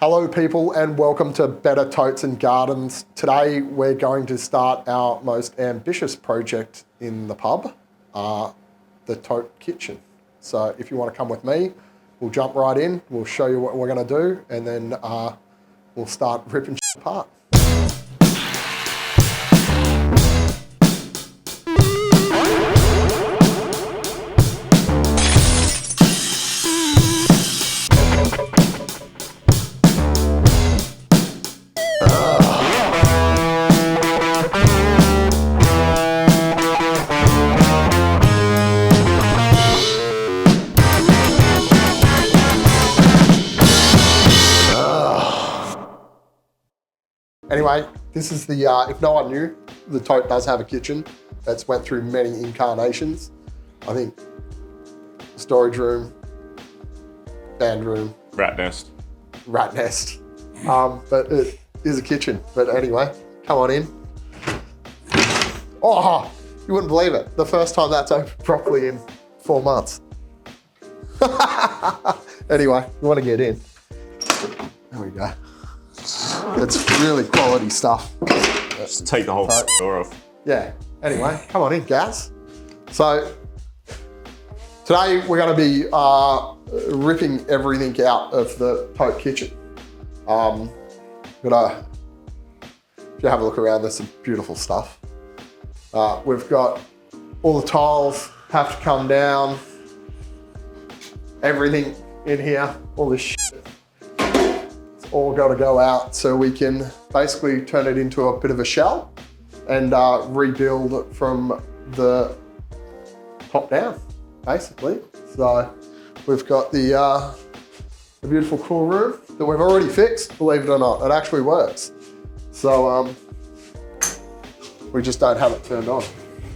Hello people and welcome to Better Totes and Gardens. Today we're going to start our most ambitious project in the pub, the Tote kitchen. So if you want to come with me, we'll jump right in, we'll show you what we're going to do, and then we'll start ripping shit apart. Anyway, this is the, if no one knew, the Tote does have a kitchen that's went through many incarnations. I think storage room, bandroom. Rat nest. But it is a kitchen. But anyway, come on in. Oh, you wouldn't believe it. The first time that's opened properly in 4 months. Anyway, you want to get in. There we go. It's really quality stuff. Just take the whole door off. Yeah. Anyway, come on in, Gaz. So today we're going to be ripping everything out of the Tote kitchen. If you have a look around, there's some beautiful stuff. We've got all the tiles have to come down. Everything in here, all this shit. All got to go out so we can basically turn it into a bit of a shell and rebuild from the top down, basically. So we've got the beautiful cool room that we've already fixed, believe it or not. It actually works. So we just don't have it turned on.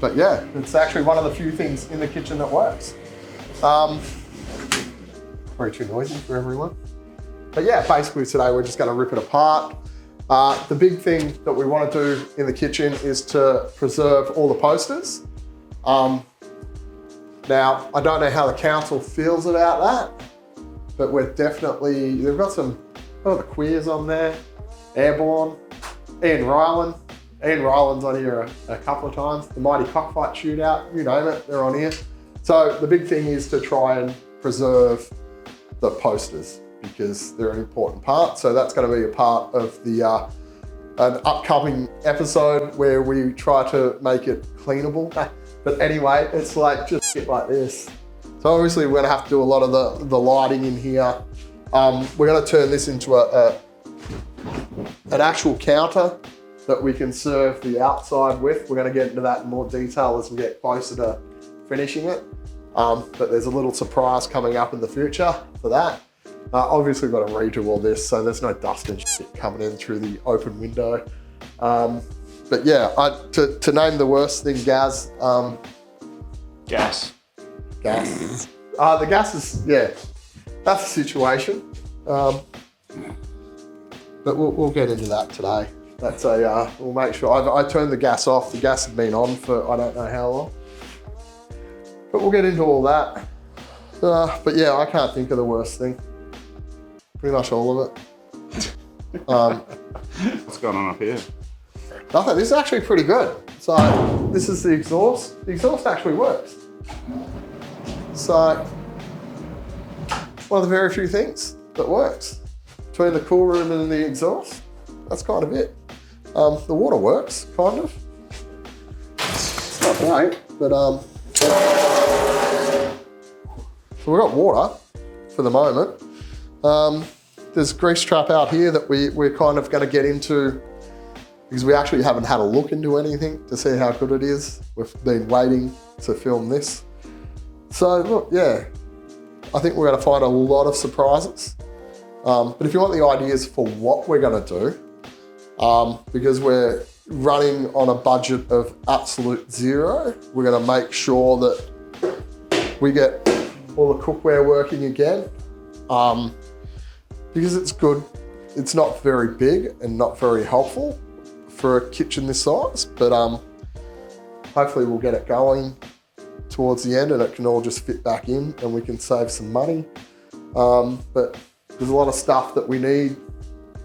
But yeah, it's actually one of the few things in the kitchen that works. Very too noisy for everyone. But yeah, basically today we're just going to rip it apart. The big thing that we want to do in the kitchen is to preserve all the posters. Now, I don't know how the council feels about that, but we're definitely, they've got some, the queers on there, Airborne, Ian Ryland. Ian Ryland's on here a couple of times. The Mighty Cockfight Shootout, you name it, they're on here. So the big thing is to try and preserve the posters, because they're an important part. So that's going to be a part of the an upcoming episode where we try to make it cleanable. But anyway, it's like just shit like this. So obviously we're going to have to do a lot of the lighting in here. We're going to turn this into an actual counter that we can serve the outside with. We're going to get into that in more detail as we get closer to finishing it. But there's a little surprise coming up in the future for that. Obviously we've got to redo all this, so there's no dust and shit coming in through the open window. But yeah, to name the worst thing, Gaz. Gas. Gas. The gas is, yeah, that's the situation. But we'll get into that today. That's we'll make sure. I turned the gas off. The gas had been on for I don't know how long. But we'll get into all that. But yeah, I can't think of the worst thing. Pretty much all of it. What's going on up here? Nothing. This is actually pretty good. So this is the exhaust. The exhaust actually works. So one of the very few things that works between the cool room and the exhaust. That's kind of it. The water works, kind of. It's not great, but so we've got water for the moment. There's a grease trap out here that we're kind of going to get into because we actually haven't had a look into anything to see how good it is. We've been waiting to film this. So look, yeah, I think we're going to find a lot of surprises. But if you want the ideas for what we're going to do, because we're running on a budget of absolute zero, we're going to make sure that we get all the cookware working again. Because it's good. It's not very big and not very helpful for a kitchen this size, but hopefully we'll get it going towards the end and it can all just fit back in and we can save some money. But there's a lot of stuff that we need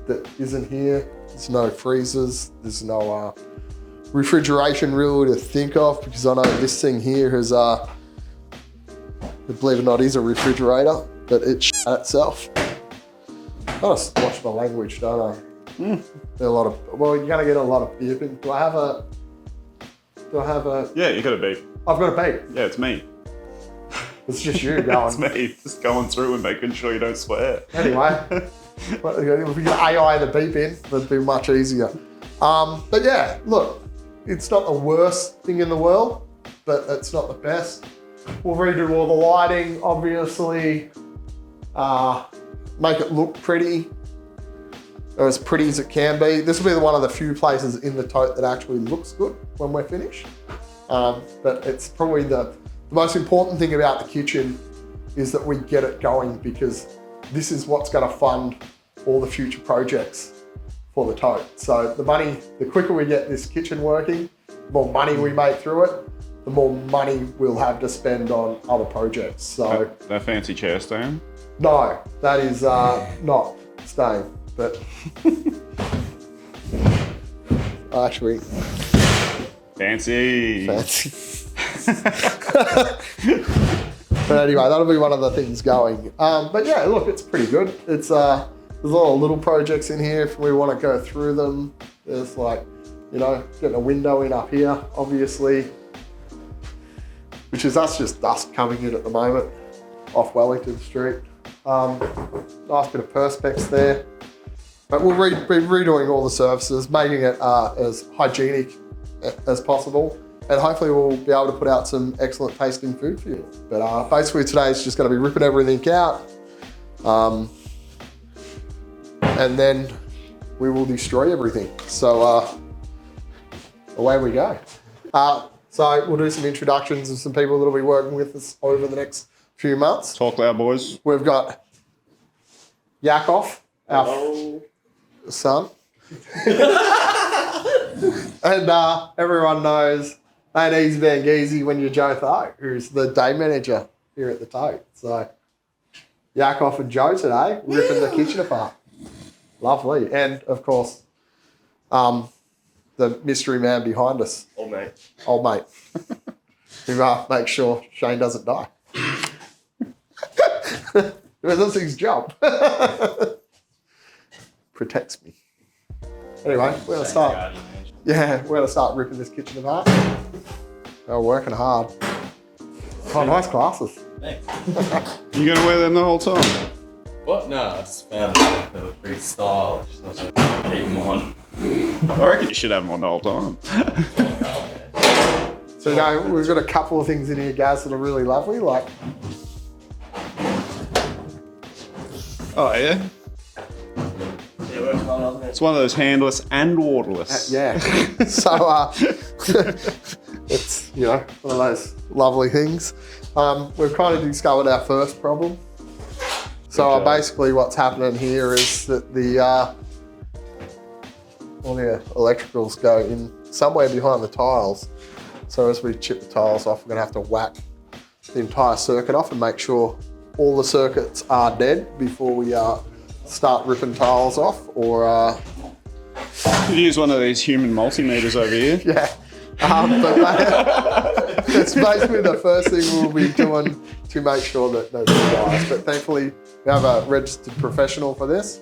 that isn't here. There's no freezers. There's no refrigeration really to think of, because I know this thing here has, believe it or not, is a refrigerator, but it shut itself. I just watch my language, don't I? There are a lot of, well, you're gonna get a lot of beeping. Do I have a? Yeah, you got a beep. I've got a beep. Yeah, it's me. It's just you going. It's me, just going through and making sure you don't swear. Anyway, if we get AI the beep in, it'd be much easier. But yeah, look, it's not the worst thing in the world, but it's not the best. We'll redo all the lighting, obviously. Make it look pretty, or as pretty as it can be. This will be one of the few places in the tote that actually looks good when we're finished. But it's probably the most important thing about the kitchen is that we get it going, because this is what's going to fund all the future projects for the tote. So the quicker we get this kitchen working, the more money we make through it, the more money we'll have to spend on other projects. So that fancy chair staying? No, that is not staying, but actually fancy. But anyway, that'll be one of the things going. But yeah, look, it's pretty good. It's there's a lot of little projects in here if we want to go through them. There's like, you know, getting a window in up here, obviously, which is that's just dust coming in at the moment off Wellington Street. Nice bit of perspex there. But we'll be redoing all the surfaces, making it as hygienic as possible. And hopefully we'll be able to put out some excellent tasting food for you. But basically today is just going to be ripping everything out. And then we will destroy everything. So away we go. So we'll do some introductions of some people that will be working with us over the next few months. Talk loud, boys. We've got Yakov, our son. And everyone knows ain't easy being easy when you're Joe Thote, who's the day manager here at the Tote. So Yakov and Joe today ripping the kitchen apart. Lovely. And of course, the mystery man behind us. Old mate. Old mate. Who makes sure Shane doesn't die. That's his job. Protects me. Anyway, we're gonna start. Yeah, we're gonna start ripping this kitchen apart. They're working hard. Oh, nice glasses. Thanks. You gonna wear them the whole time? What? No, I just found them. They were pretty stylish. So I was like, keep them on. I reckon you should have them on the whole time. So you know, we've got a couple of things in here, guys, that are really lovely, like. Oh yeah? It's one of those handless and waterless. Yeah. So it's, you know, one of those lovely things. We've kind of discovered our first problem. So basically what's happening here is that all the electricals go in somewhere behind the tiles. So as we chip the tiles off, we're gonna have to whack the entire circuit off and make sure all the circuits are dead before we start ripping tiles off, or You use one of these human multimeters over here. yeah. But it's basically the first thing we'll be doing to make sure that nobody dies. But thankfully, we have a registered professional for this,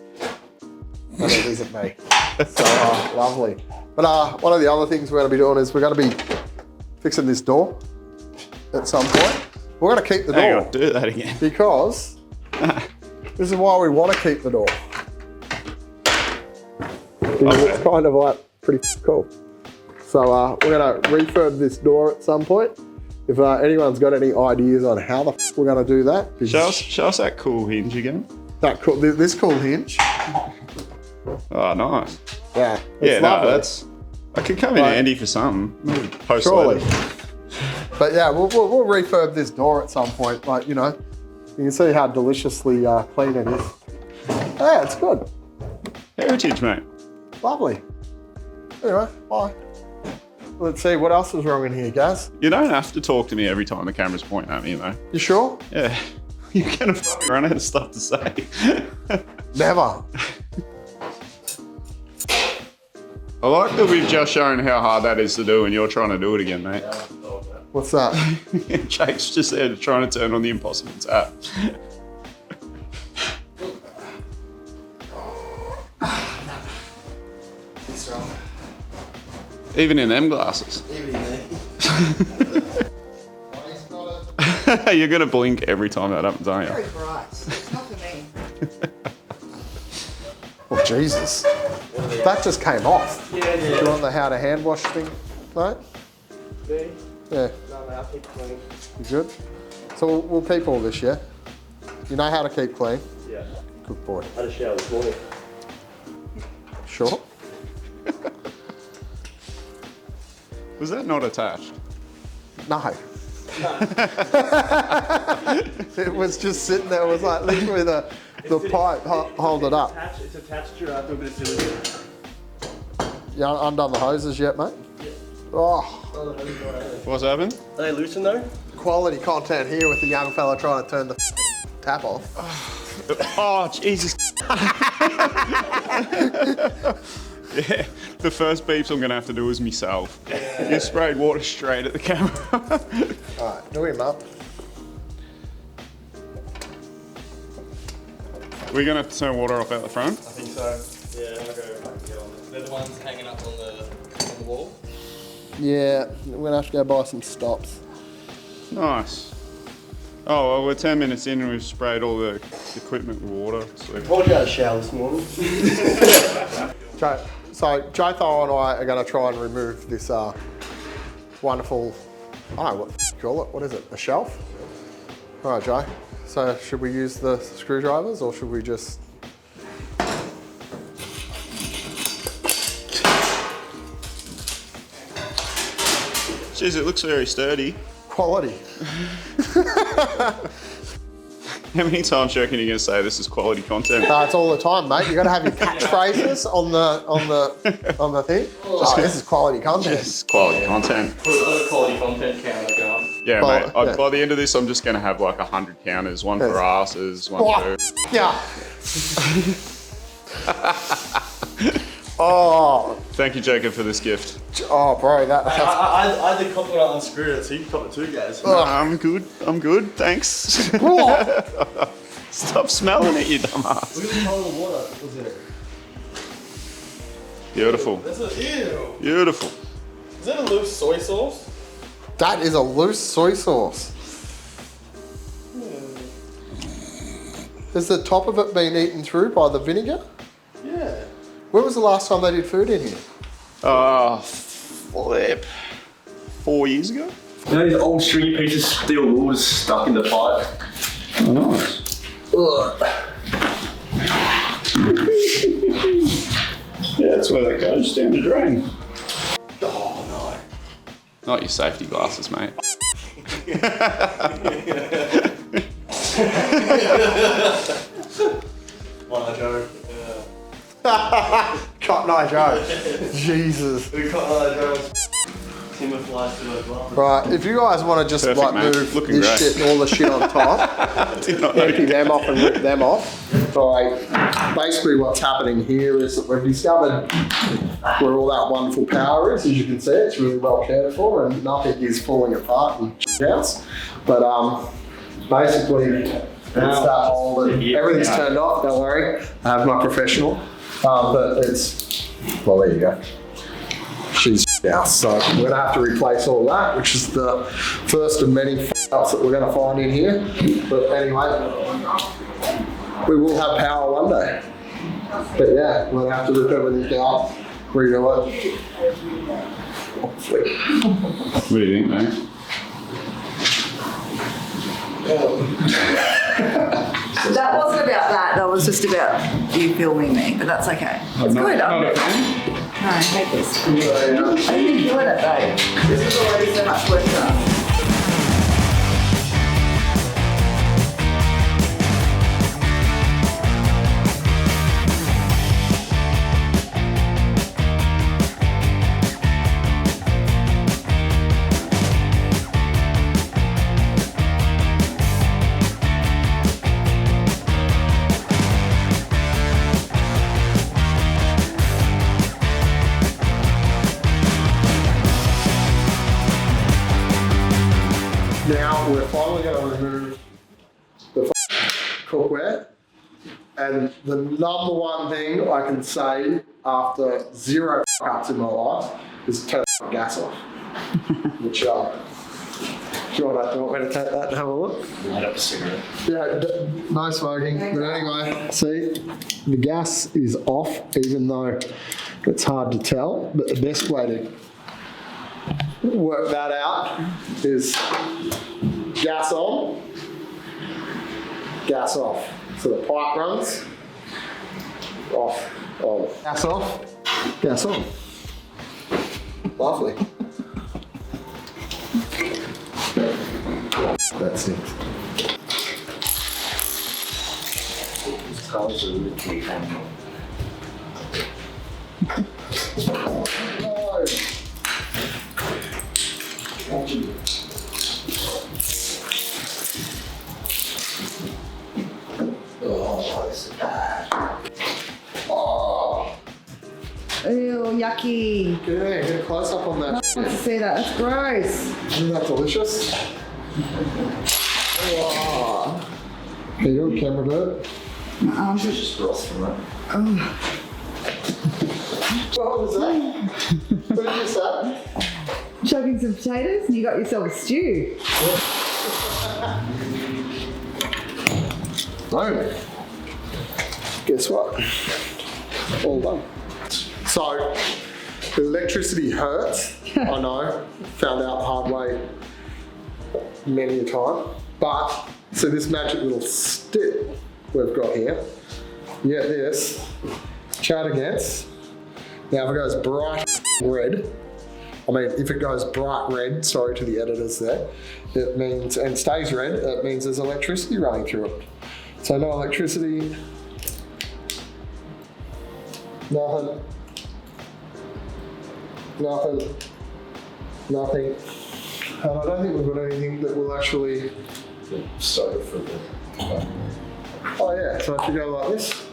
and it isn't me. So lovely. But one of the other things we're going to be doing is we're going to be fixing this door at some point. We're going to keep the door. Hang on, do that again. Because this is why we want to keep the door. Because it's kind of like pretty cool. So we're going to refurb this door at some point. If anyone's got any ideas on how the we're going to do that. Show us that cool hinge again. That cool, this cool hinge. Oh, nice. Yeah. Yeah, no, lovely. that could come in handy for something. Post Surely. later. But yeah, we'll refurb this door at some point. Like, you know, you can see how deliciously clean it is. Yeah, it's good. Heritage, mate. Lovely. Anyway, bye. Let's see, what else is wrong in here, guys? You don't have to talk to me every time the camera's pointing at me, though. You sure? Yeah. You're gonna run out of stuff to say. Never. I like that we've just shown how hard that is to do and you're trying to do it again, mate. What's that? Jake's just there trying to turn on the impossible tap. Even in them glasses. Even there. You're going to blink every time that happens, aren't you? Very bright. It's not for me. Oh, Jesus. That just came off. Yeah. Do you want the how to hand wash thing, mate? Me? Yeah. No, I'll keep clean. You good? So we'll keep all this, yeah? You know how to keep clean? Yeah. Good boy. I had a shower this morning. Sure. Was that not attached? No. It was just sitting there. It was like literally the pipe hold it up. It's attached to a bit of silicone. You undone the hoses yet, mate? Yeah. Oh, What's happened? Are they loosened though? quality content here with the young fella trying to turn the tap off. Oh, Jesus. Yeah, the first beeps I'm going to have to do is myself. Yeah. You sprayed water straight at the camera. All right, do him up. We're going to have to turn water off out the front. I think so. Yeah, I'll go back and get on this. They're the ones hanging up on the wall. Yeah, we're gonna have to go buy some stops. Nice. Oh, well, we're 10 minutes in and we've sprayed all the equipment with water. So. I told you I had a shower this morning. So Jotho and I are going to try and remove this wonderful, I don't know what you call it. What is it? A shelf? All right, Joe. So should we use the screwdrivers or should we just? Jeez, it looks very sturdy. Quality. How many times do you reckon you're going to say this is quality content? It's all the time, mate. You got to have your catchphrases on the thing. Oh, this is quality content. Yes, quality content. Put a quality content counter going. Yeah, Well, mate. yeah. By the end of this, I'm just going to have like 100 counters. One for asses, one Oh, for... yeah. Oh, Thank you, Jacob, for this gift. oh, bro, that's I had the copper when I unscrewed it, so you can cop it too, guys. No, I'm good. Thanks. Stop smelling it, you dumbass. Look at the color of the water was in it. Beautiful. That's a, ew. Beautiful. Is that a loose soy sauce? that is a loose soy sauce. Has the top of it been eaten through by the vinegar? Yeah. When was the last time they did food in here? Flip. 4 years ago? You know these old stringy pieces of steel wool is stuck in the pipe? Oh, nice. Ugh. Yeah, that's where that goes, down the drain. Oh no. Not your safety glasses, mate. One Joe. Cotton Eye Joe. Jesus. We got one Joe. Timber flies to the glass. Right, if you guys want to just Perfect, like mate. move Looking this great. shit and all the shit on top, Did not know empty you- them off and rip them off. So basically what's happening here is that we've discovered where all that wonderful power is. As you can see, it's really well cared for and nothing is falling apart and house. But basically it's that old and everything's turned off, don't worry. I have my professional. But it's, well, there you go. She's now, so we're gonna have to replace all that, which is the first of many ups that we're gonna find in here. But anyway, we will have power one day. But yeah, we're gonna have to rip everything down, redo it. Hopefully. What do you think, mate? That wasn't about that. That was just about you filming me, but that's okay. It's good. Not a No, fan? I hate this. I didn't enjoy it though. This was already so much work done. we're finally going to remove the cookware. And the number one thing I can say after 0 cuts in my life is turn the gas off. Which, do you want me to take that and have a look? Light up a cigarette. Yeah, no smoking. But anyway, see, the gas is off, even though it's hard to tell. But the best way to work that out is gas on, gas off. So the pipe runs off, on. Gas off, gas on. Lovely. That stinks. Cars are literally hanging. Oh, this is bad. Oh. Ew, yucky. Yeah, get a close up on that. I want to see that. That's gross. Isn't that delicious? Oh. Here you go, camera bird. Just broth from that. What was that? What did you say? Chugging some potatoes and you got yourself a stew. No. Guess what? All done. So, electricity hurts. I know. Found out the hard way many a time. But, so this magic little stick we've got here, you get this, chart against. Now if it goes bright red, if it goes bright red, sorry to the editors there, it means, and stays red, it means there's electricity running through it. So no electricity, nothing, nothing, nothing. And I don't think we've got anything that will actually... Soda for the... Oh yeah, so if you go like this,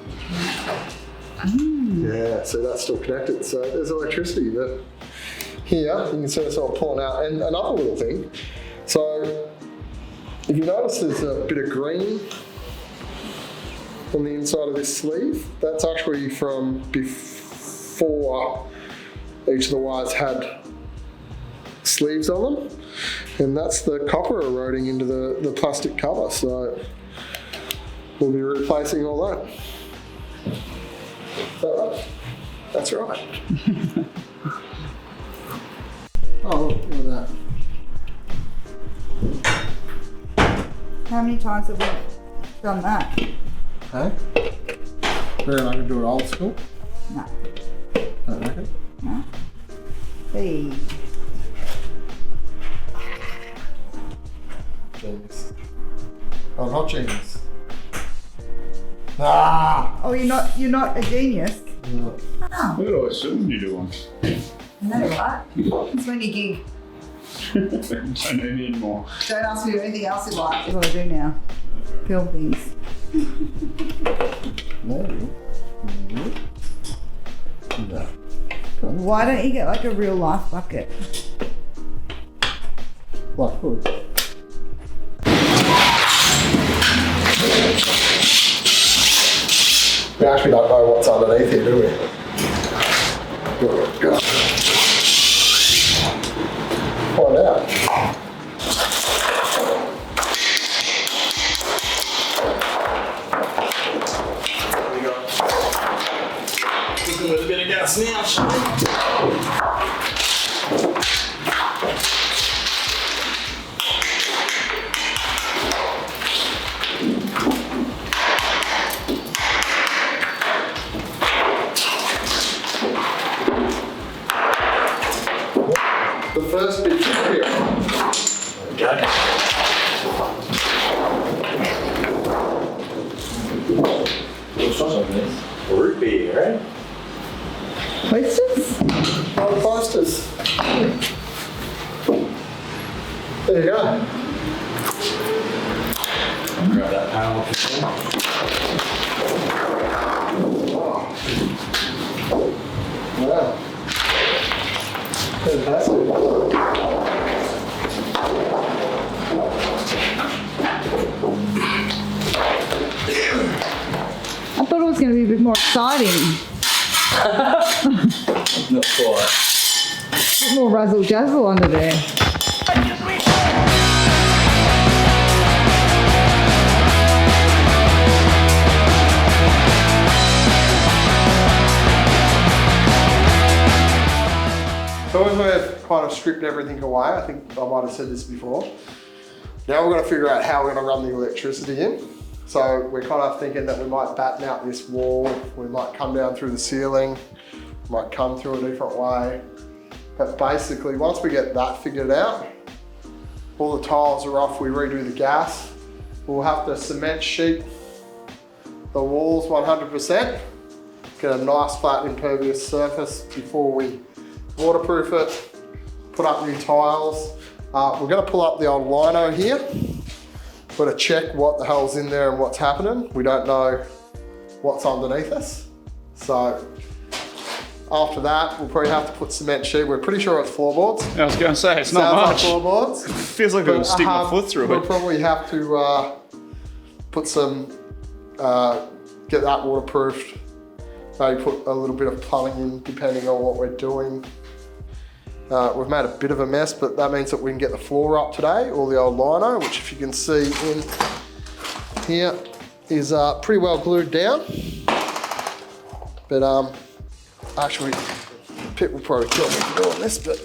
yeah, so that's still connected. So there's electricity, but here you can see it's all pulling out. And another little thing, so if you notice there's a bit of green on the inside of this sleeve, that's actually from before each of the wires had sleeves on them. And that's the copper eroding into the plastic cover. So we'll be replacing all that. Is that right? That's right. Oh, look at that. How many times have we done that? Hey? Reckon I can do it old school? No. Don't reckon? No. Hey. Genius. Oh, not genius. Ah! Oh, you're not a genius. No. Oh, Look at all the swimming you're doing. no, right? It's when you gig. Don't need any more. Don't ask me anything else you like. That's what I do now. Film things. No. No. Why don't you get like a real life bucket? Like food. We actually don't know what's underneath here, do we? Go. Find out. There we go. Looking with a bit of gas now, shall we? The first bit here. Okay. What's on this? Root beer, right? Posters? Oh, the posters. There you go. Grab that panel. Wow. Fantastic. more exciting. Not quite. A bit more razzle dazzle under there. So as we've kind of stripped everything away, I think I might have said this before, now we're going to figure out how we're going to run the electricity in. So we're kind of thinking that we might batten out this wall, we might come down through the ceiling, might come through a different way. But basically, once we get that figured out, all the tiles are off, we redo the gas. We'll have to cement sheet the walls 100%, get a nice flat impervious surface before we waterproof it, put up new tiles. We're going to pull up the old lino here. We're going to check what the hell's in there and what's happening. We don't know what's underneath us. So after that, we'll probably have to put cement sheet. We're pretty sure it's floorboards. I was going to say, it's not Sounds much. like floorboards. Feels like it'll stick my foot through We'll it. probably have to put some, get that waterproofed. Maybe put a little bit of plumbing in depending on what we're doing. We've made a bit of a mess, but that means that we can get the floor up today, all the old lino, which if you can see in here is pretty well glued down. But actually, Pip will probably kill me for doing this, but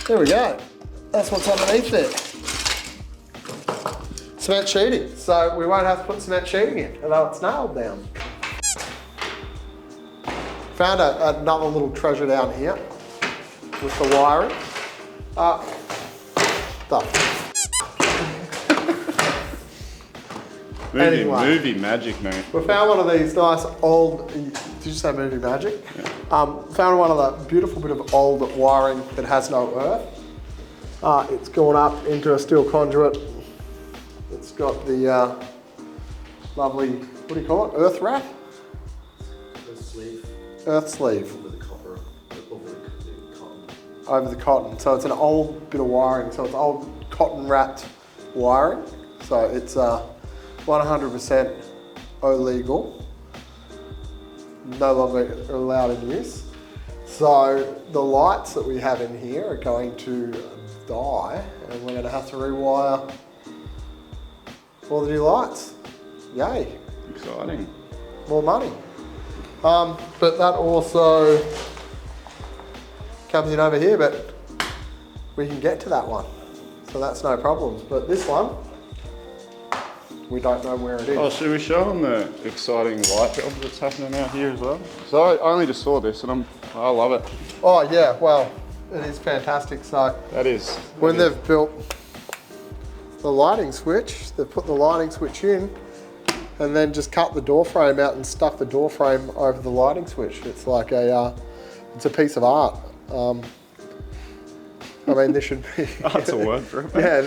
there we go. That's what's underneath there. Cement sheeting. So we won't have to put cement sheeting in, although it's nailed down. Found another little treasure down here with the wiring. Anyway. Movie magic, mate. We found one of these nice old, did you say movie magic? Yeah. Found one of the beautiful bit of old wiring that has no earth. It's gone up into a steel conduit. It's got the lovely, what do you call it? Earth wrap? Earth sleeve. Earth sleeve. Over the copper, over the cotton. Over the cotton. So it's an old bit of wiring. So it's old cotton wrapped wiring. So it's 100% illegal. No longer allowed in use. So the lights that we have in here are going to die, and we're going to have to rewire all the new lights. Yay. Exciting. More money. But that also comes in over here, but we can get to that one. So that's no problems. But this one, we don't know where it is. Oh, should we show them the exciting light job that's happening out here as well? So I only just saw this and I love it. Oh yeah, well, it is fantastic. So That is. when they've built the lighting switch, they've put the lighting switch in and then just cut the door frame out and stuck the door frame over the lighting switch. It's like it's a piece of art. I mean, this should be. That's a word for it. Yeah,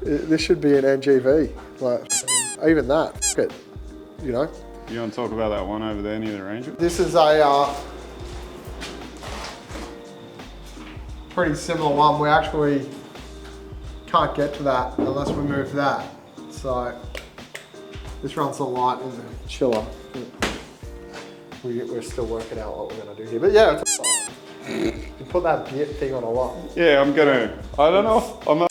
this should be an NGV. Like, even that, f it, you know. You want to talk about that one over there near the Ranger? This is a pretty similar one. We actually can't get to that unless we move that. So this runs the light in the chiller. We're still working out what we're going to do here. But yeah, you put that bit thing on a lot. Yeah, I don't know if I'm not.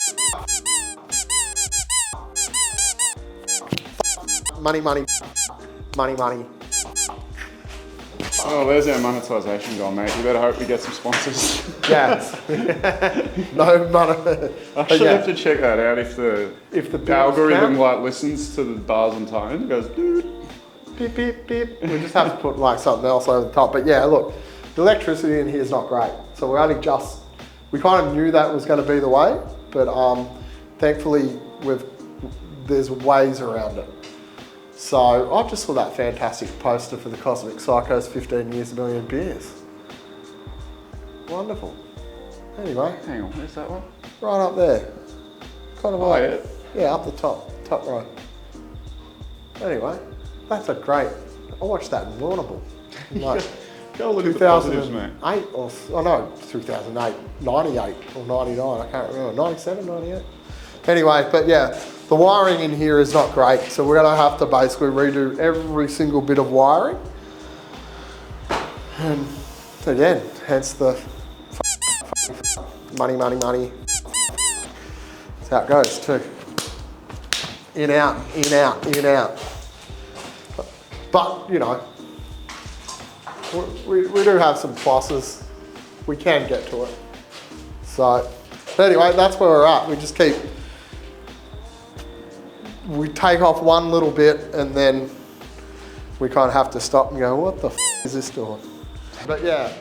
Money, money, money, money. Oh, there's our monetization goal, mate. You better hope we get some sponsors. Yes. No money. I actually have to check that out if the bills algorithm count. like listens to the bars and tone. It goes, dude. Beep, beep, beep. We just have to put like something else over the top. But yeah, look, the electricity in here is not great. So we kind of knew that was going to be the way, but thankfully there's ways around it. So I just saw that fantastic poster for the Cosmic Psychos 15 Years, a Million Beers. Wonderful. Anyway, Hang on, where's that one? right up there. Kind of like, yeah. yeah, up the top right. Anyway, that's a great, I watched that in Warrnambool. Like, Go look at the positives, mate. 2008 or, oh no, 2008, 98 or 99, I can't remember, 97, 98. Anyway, but yeah, the wiring in here is not great, so we're gonna have to basically redo every single bit of wiring. And again, hence the money. That's how it goes too. In, out, in, out, in, out. But, you know, we do have some pluses. We can get to it. So, anyway, that's where we're at. We just keep, we take off one little bit and then we kind of have to stop and go, what the f is this doing? But yeah,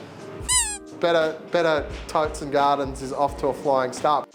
better Totes and Gardens is off to a flying start.